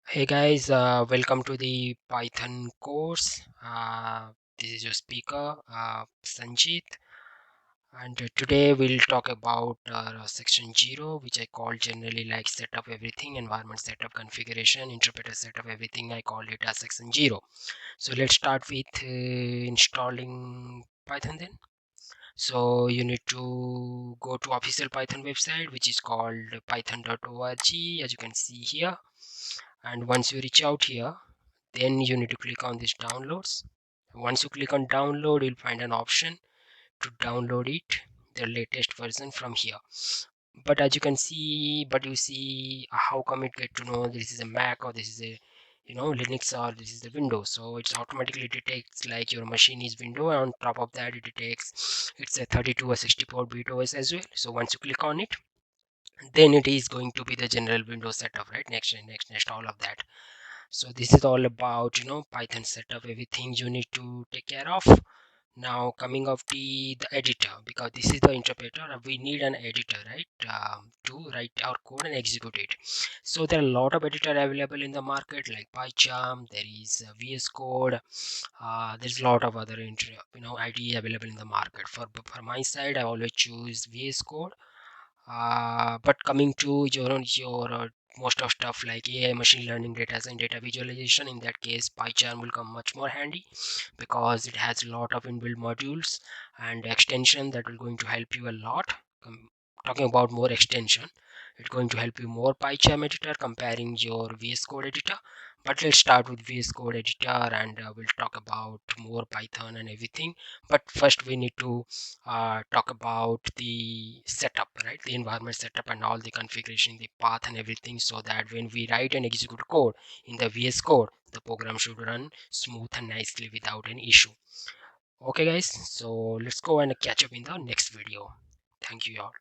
Hey guys, welcome to the Python course. This is your speaker, Sanjeet, and today we'll talk about section 0, which I call generally like setup everything, environment setup, configuration, interpreter setup everything. I call it as section 0. So let's start with installing Python then. So you need to go to official Python website, which is called python.org, as you can see here. And once you reach out here, then you need to click on this downloads. Once you click on download, you'll find an option to download it, the latest version from here. But as you can see, you see how come it get to know this is a Mac or this is a Linux or this is the Windows. So it's automatically detects like your machine is Windows, and on top of that it detects it's a 32 or 64-bit OS as well. So once you click on it, then it is going to be the general Windows setup, right? Next all of that. So this is all about Python setup, everything you need to take care of. Now coming of the editor, because this is the interpreter, we need an editor, right, to write our code and execute it. So there are a lot of editor available in the market, like PyCharm, there is VS Code, there's a lot of other IDE available in the market. For my side, I always choose VS Code. But coming to your most of stuff like AI, machine learning, data and data visualization, in that case PyCharm will come much more handy, because it has a lot of inbuilt modules and extension that will going to help you a lot. Talking about more extension, it's going to help you more PyCharm editor comparing your VS Code editor. But let's start with VS Code editor, and we'll talk about more Python and everything. But first we need to talk about the setup, right, the environment setup and all the configuration, the path and everything, so that when we write and execute code in the VS Code, the program should run smooth and nicely without any issue. Okay guys, so let's go and catch up in the next video. Thank you all.